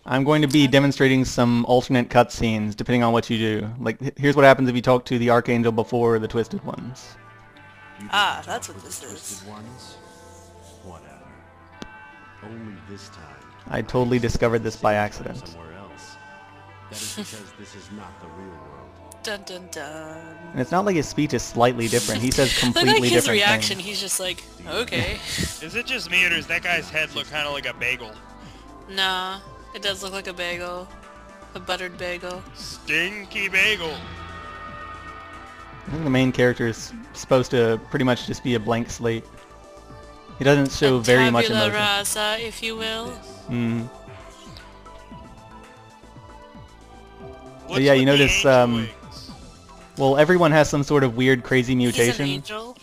I'm going to be demonstrating some alternate cutscenes depending on what you do. Like, here's what happens if you talk to the Archangel before the Twisted Ones. Ah, that's what this is. Twisted ones? Whatever. Only this time. I totally discovered this by accident. Somewhere else. That is because this is not the real world. Dun dun dun. And it's not like his speech is slightly different. He says completely Look like his different reaction, things. he's just like, okay. Is it just me or does that guy's head look kind of like a bagel? Nah, it does look like a bagel. A buttered bagel. Stinky bagel. I think the main character is supposed to pretty much just be a blank slate. He doesn't show very much Tabula emotion. rasa, if you will. Mm. But What's yeah, you with the notice, angel wings? well, everyone has some sort of weird, crazy He's an mutation. angel.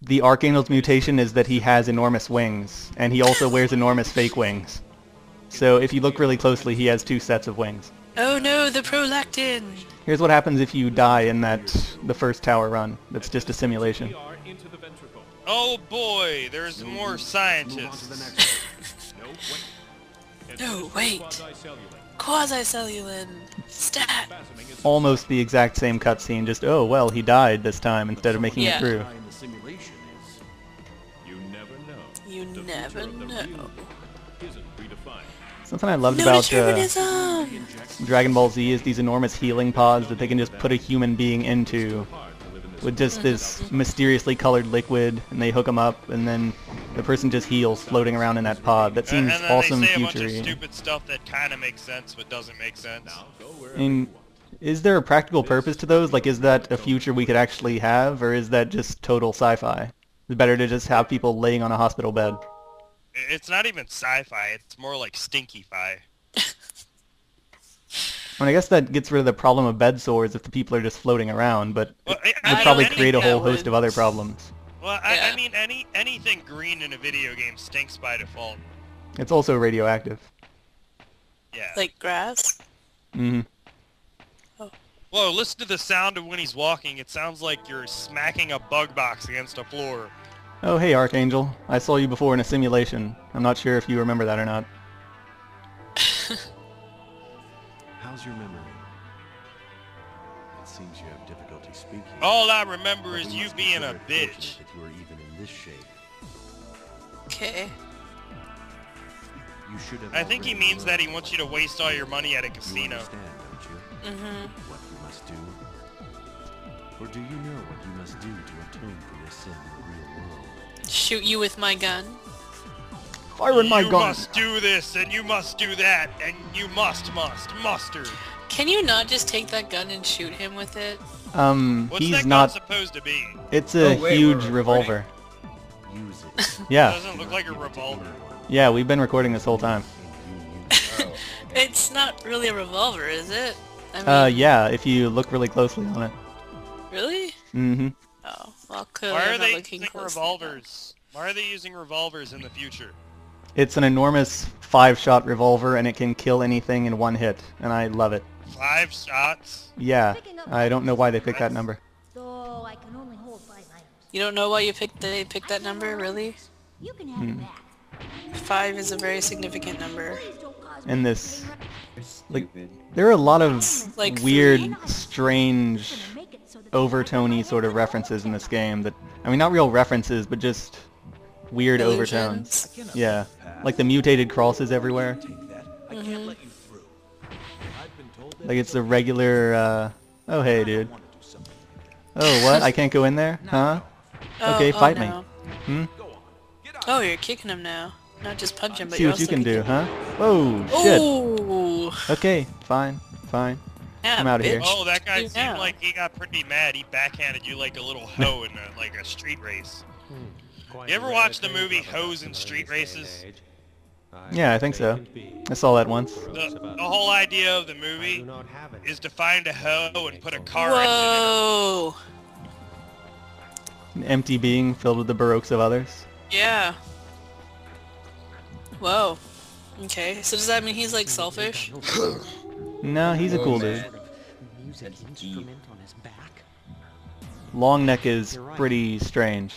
The Archangel's mutation is that he has enormous wings, and he also wears enormous fake wings. So if you look really closely, he has two sets of wings. Oh no, the prolactin! Here's what happens if you die in the first tower run. That's just a simulation. Oh boy, there's more scientists. No, wait. Quasi-cellulin. Stat. Almost the exact same cutscene, just, oh, well, he died this time instead of making it Yeah. through. In the simulation is You never know. Something I loved No about determinism! Dragon Ball Z is these enormous healing pods that they can just put a human being into with just this mysteriously colored liquid, and they hook them up, and then the person just heals floating around in that pod. That seems and then awesome they say a bunch of future-y. stupid stuff that kind of makes sense but doesn't make sense. And is there a practical purpose to those? Like, is that a future we could actually have, or is that just total sci-fi? It's better to just have people laying on a hospital bed. It's not even sci-fi, it's more like stinky-fi. I mean, I guess that gets rid of the problem of bed sores if the people are just floating around, but Well, it I would mean, probably any- create a yeah, whole it host would. of other problems. Well, Yeah. I mean, anything green in a video game stinks by default. It's also radioactive. Yeah. Like grass? hmm Whoa, listen to the sound of when he's walking. It sounds like you're smacking a bug box against a floor. Oh, hey, Archangel. I saw you before in a simulation. I'm not sure if you remember that or not. how's your memory? It seems you have difficulty speaking. All I remember is But you must being a consider it bitch. fortunate that you are even in this shape. Okay. You should have I think he already means that he learned. wants you to waste all your money at a You casino. understand, don't you? Mm-hmm. What you must do? Or do you know what you must do to atone for your sin in the real world? Shoot you with my gun. Fire in my You gun! must do this, and you must do that, and you mustard. Can you not just take that gun and shoot him with it? What's He's that gun not... supposed to be? It's a Oh, wait, huge we're revolver. Use it. Yeah. Doesn't look like a revolver. Yeah, we've been recording this whole time. It's not really a revolver, is it? I mean, Yeah, if you look really closely on it. Really? Mm-hmm. Oh, well, clearly Why are I'm not they looking using closely. revolvers? Why are they using revolvers in the future? It's an enormous 5-shot revolver, and it can kill anything in one hit, and I love it. 5 shots? Yeah, I don't know why they picked that number. Though I can only hold 5 items. You don't know why they picked that number, really? You can have it back. 5 is a very significant number. Please don't cause me And this... Like, Stupid. there are a lot of Like weird, 3? strange, to make it so that overtony sort of references in this game that... I mean, not real references, but just weird overtones. Illusions. Yeah, like the mutated crosses everywhere. Like it's a regular, oh hey dude. Oh what? I can't go in there? Huh? Oh, Okay, oh, fight me. no. Hmm? Oh, you're kicking him now. Not just punch him, but See you're what you also can do, kicking huh? Whoa, shit. Ooh. Okay, fine, fine. Yeah, I'm outta here. bitch. Oh, that guy You seemed know. like he got pretty mad. He backhanded you like a little hoe in like a street race. You ever watch the movie Hoes in Street Races? Yeah, I think so. I saw that once. The whole idea of the movie is to find a hoe and put a car engine in her. Whoa. An empty being filled with the Baroques of others. Yeah. Whoa. Okay, so does that mean he's like selfish? No, he's a Oh, cool man. dude. Music instrument on his back. Long Neck is pretty strange.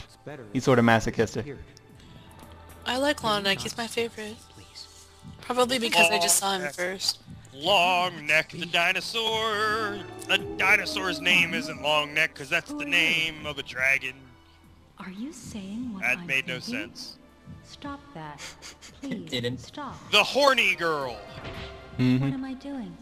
He's sort of masochistic. I like Long Neck, he's my favorite. Please. Probably because I just saw him first. Long Neck the dinosaur. A dinosaur's name isn't Long Neck because that's the name of a dragon. Are you saying what That I'm made no thinking? sense. Stop that. Please. didn't. Stop. The horny girl. What Mm-hmm. am I doing?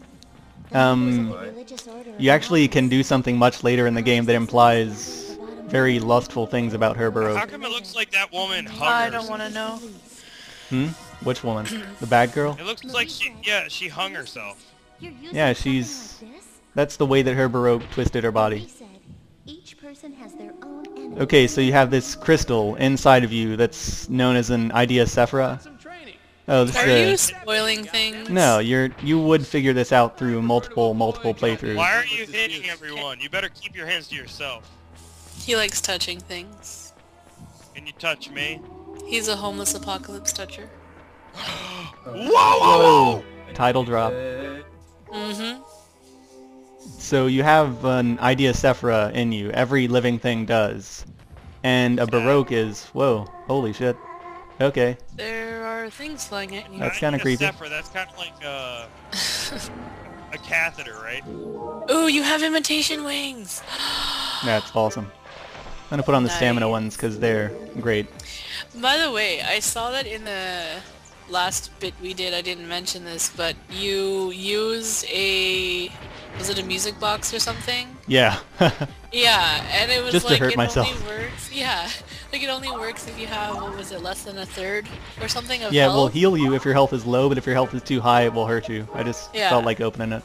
You actually can do something much later in the game that implies very lustful things about her, How Baroque. come it looks like that woman hung I don't herself? want to know. Hmm? Which woman? The bad girl? It looks like she hung herself. Yeah, that's the way that her Baroque twisted her body. Each person has their own enemy. Okay, so you have this crystal inside of you that's known as an idea Sephira. Oh, this Are is you a... spoiling things? No, you would figure this out through multiple playthroughs. Why are you hitting everyone? You better keep your hands to yourself. He likes touching things. Can you touch me? He's a homeless apocalypse toucher. Whoa! Title drop. Mm-hmm. So you have an idea Sephira in you. Every living thing does. And a Baroque is... Whoa. Holy shit. Okay. There are things flying at you. That's kinda creepy. Sephira, that's kind of like a catheter, right? Ooh, you have imitation wings! That's awesome. I'm gonna put on the stamina Nice. ones because they're great. By the way, I saw that in the last bit we did, I didn't mention this, but you used a... Was it a music box or something? Yeah. Yeah, and it was Just to like hurt it myself. only works. Yeah, like it only works if you have, what was it, less than a third or something of Yeah, it health. will heal you if your health is low, but if your health is too high, it will hurt you. I just Yeah. felt like opening it.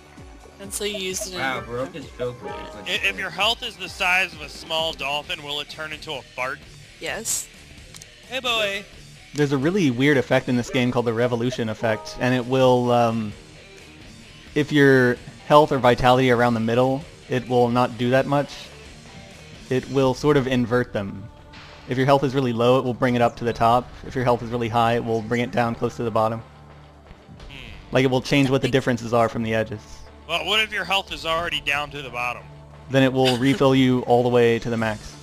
And so you used it in... Wow, Baroque is filled with liquid. If your health is the size of a small dolphin, will it turn into a fart? Yes. Hey boy. There's a really weird effect in this game called the revolution effect, and it will, if your health or vitality are around the middle, it will not do that much. It will sort of invert them. If your health is really low, it will bring it up to the top. If your health is really high, it will bring it down close to the bottom. Like it will change what the differences are from the edges. Well, what if your health is already down to the bottom? Then it will refill you all the way to the max.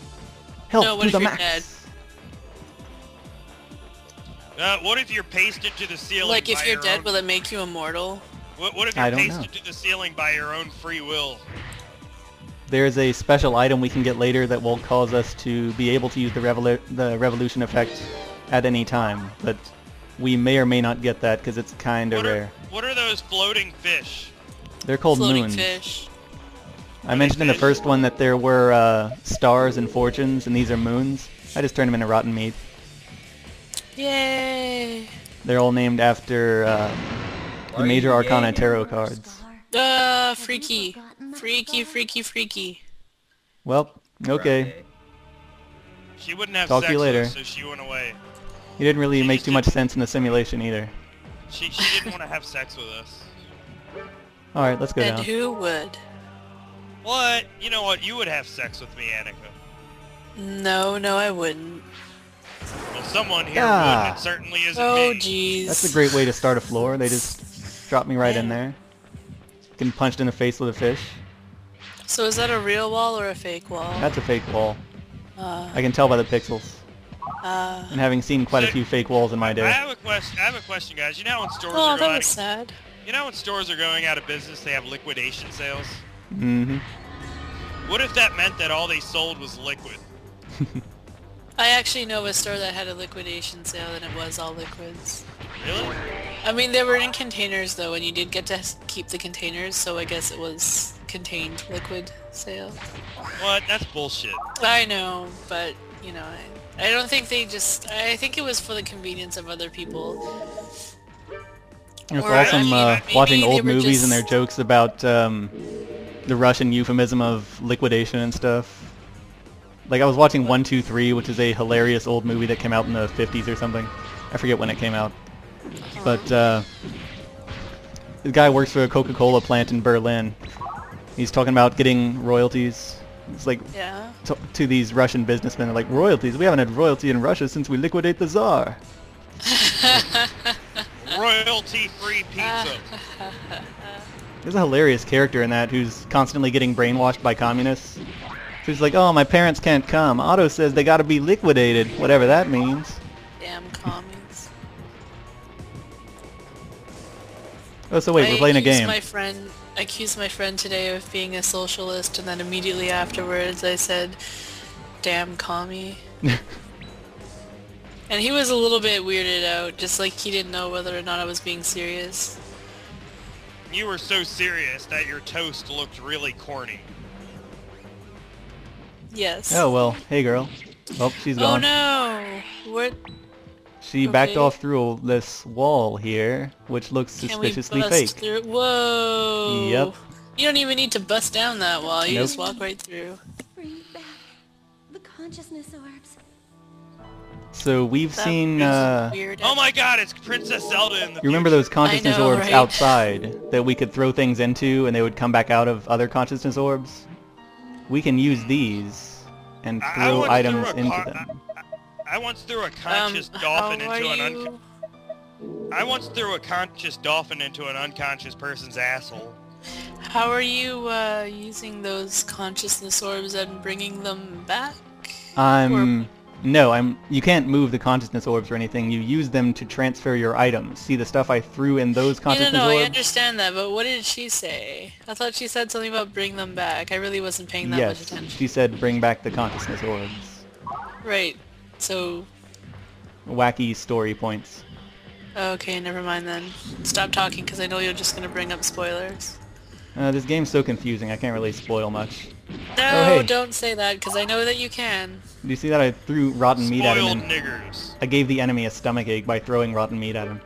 Health No, what to if the you're max! dead? What if you're pasted to the ceiling Like if by you're your dead, own... will it make you immortal? What if I you're don't know. pasted to the ceiling by your own free will? There's a special item we can get later that will cause us to be able to use the revolution effect at any time, but we may or may not get that because it's kind of rare. What are those floating fish? They're called Floating moons. fish. I mentioned in the fish? first one that there were stars and fortunes, and these are moons. I just turned them into rotten meat. Yay! They're all named after the major arcana tarot cards. Freaky. Freaky, freaky, freaky. Well, okay. She wouldn't have Talk to sex you later. with us, so she went away. You didn't really She make just too much sense in the simulation either. She didn't want to have sex with us. Alright, let's go And down. who would? What? You know what? You would have sex with me, Annika. No, I wouldn't. Well, someone here Ah. would, and it certainly isn't Oh, me. jeez. That's a great way to start a floor. They just drop me right in there. Getting punched in the face with a fish. So is that a real wall or a fake wall? That's a fake wall. Uh, I can tell by the pixels. And having seen quite a few fake walls in my I day. have a question, guys. You know when stores oh, are that going was sad. You know when stores are going out of business, they have liquidation sales? Mm-hmm. What if that meant that all they sold was liquid? I actually know a store that had a liquidation sale and it was all liquids. Really? I mean, they were in containers though, and you did get to keep the containers, so I guess it was contained liquid sale. What? That's bullshit. I know, but, you know, I don't think they just... I think it was for the convenience of other people. It's Or, awesome maybe watching they old were movies and their just- jokes about the Russian euphemism of liquidation and stuff. Like I was watching 1, 2, 3, which is a hilarious old movie that came out in the 50s or something. I forget when it came out. But the guy works for a Coca-Cola plant in Berlin. He's talking about getting royalties. It's like Yeah. to these Russian businessmen, they're like, royalties? We haven't had royalty in Russia since we liquidate the Tsar. Royalty-free pizza. There's a hilarious character in that who's constantly getting brainwashed by communists. Who's like, oh, my parents can't come. Otto says they gotta be liquidated, whatever that means. Damn commies. Oh, so wait, we're playing a game. I accused my friend today of being a socialist, and then immediately afterwards I said, "Damn commie." And he was a little bit weirded out, just like he didn't know whether or not I was being serious. You were so serious that your toast looked really corny. Yes. Oh, well, hey girl. Oh, she's Oh gone. no! What? She backed Okay. off through this wall here, which looks Can we suspiciously bust fake. through? Whoa! Yep. You don't even need to bust down that wall, you Nope. just walk right through. Bring back the consciousness orbs. So we've That seen, was weird. Oh my god, it's Princess Zelda in the you remember future. those consciousness know, orbs right? outside that we could throw things into and they would come back out of other consciousness orbs? We can use these and I throw once items threw a into car- them. I once threw a conscious dolphin how into are an you? I once threw a conscious dolphin into an unconscious person's asshole. How are you using those consciousness orbs and bringing them back? You can't move the consciousness orbs or anything. You use them to transfer your items. See the stuff I threw in those consciousness No, orbs? I understand that, but what did she say? I thought she said something about bring them back. I really wasn't paying that much Yes, attention. she said bring back the consciousness orbs. Right. So, Wacky story points. okay, never mind then. Stop talking, because I know you're just going to bring up spoilers. This game's so confusing, I can't really spoil much. No, Oh, hey. don't say that, because I know that you can. Do you see that I threw rotten meat at him? Spoiled And niggers. I gave the enemy a stomach ache by throwing rotten meat at him.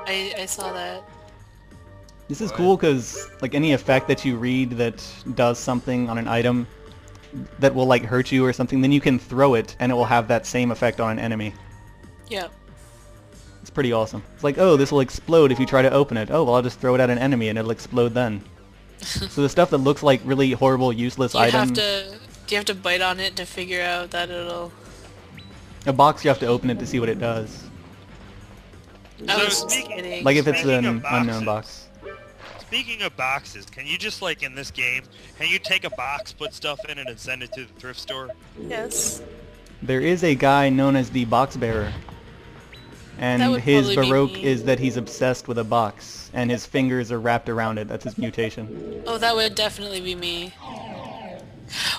I saw that. This is cool because, like, any effect that you read that does something on an item that will, like, hurt you or something, then you can throw it and it will have that same effect on an enemy. Yep. It's pretty awesome. It's like, oh, this will explode if you try to open it. Oh, well, I'll just throw it at an enemy and it'll explode then. So the stuff that looks like really horrible, useless items... Do you have to bite on it to figure out that it'll... A box, you have to open it to see what it does. I So was just speaking- kidding. Like if it's Speaking an of unknown boxes. box. Speaking of boxes, can you just like in this game, can you take a box, put stuff in it, and send it to the thrift store? Yes. There is a guy known as the Box Bearer. That And would his probably be Baroque me. is that he's obsessed with a box, and his fingers are wrapped around it. That's his mutation. Oh, that would definitely be me.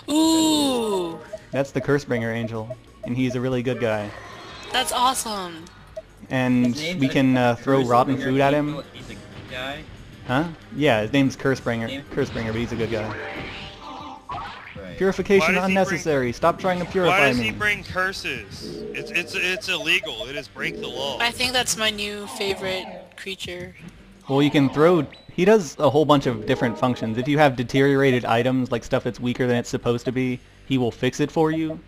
Ooh! That's the Cursebringer Angel, and he's a really good guy. That's awesome. And His name's we can throw rotten Cursebringer food at Angel, him. He's a good guy. Huh? Yeah, his name's Cursebringer, Name? but he's a good guy. Right. Purification Why does he unnecessary. Stop trying to Why purify does me. he bring curses? It's illegal. It is break the law. I think that's my new favorite creature. Well, you can throw... He does a whole bunch of different functions. If you have deteriorated items, like stuff that's weaker than it's supposed to be, he will fix it for you.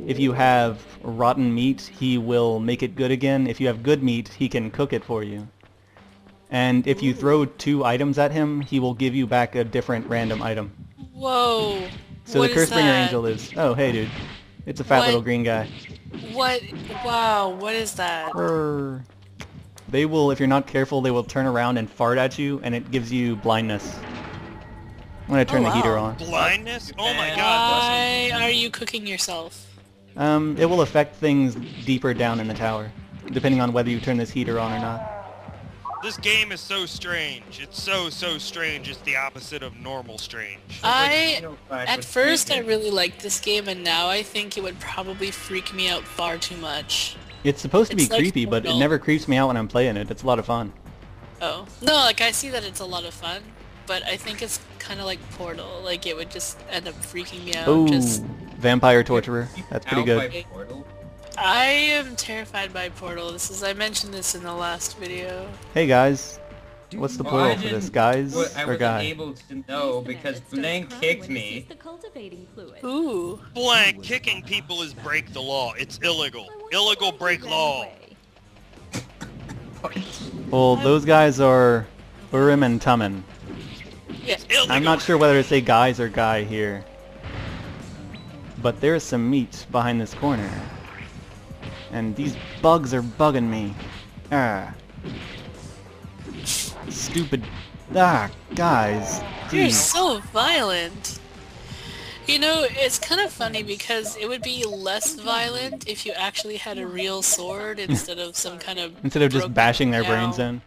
If you have rotten meat, he will make it good again. If you have good meat, he can cook it for you. And if you throw 2 items at him, he will give you back a different random item. Whoa! So What the is Cursebringer that? Angel is... Oh, hey, dude. It's a fat What? little green guy. What? Wow, what is that? Brr. They will, if you're not careful, they will turn around and fart at you, and it gives you blindness. I'm gonna turn Oh, the heater wow. on. Blindness? Oh my god. Why are you cooking yourself? It will affect things deeper down in the tower, depending on whether you turn this heater on or not. This game is so strange. It's so strange. It's the opposite of normal strange. At first I really liked this game, and now I think it would probably freak me out far too much. It's supposed to be It's like creepy, but it Portal. never creeps me out when I'm playing it. It's a lot of fun. Oh. No, like I see that it's a lot of fun, but I think it's kind of like Portal. Like it would just end up freaking me out. Oh, Just Vampire Torturer. That's pretty Out good. by Portal. I am terrified by Portal. I mentioned this in the last video. Hey guys, what's the Well, plural I for this? didn't- Guys I or wasn't guy? able to know because Blaine kicked me. The cultivating fluid. Ooh. Blank, kicking people is break the law. It's illegal. Illegal break law. Well, those guys are Urim and Tummin. Yeah. Illegal. I'm not sure whether to say guys or guy here. But there's some meat behind this corner. And these bugs are bugging me. Ah. Stupid... Ah, guys. You're Jeez. so violent. You know, it's kind of funny because it would be less violent if you actually had a real sword instead of some kind of Instead of just broken bashing their down- brains in.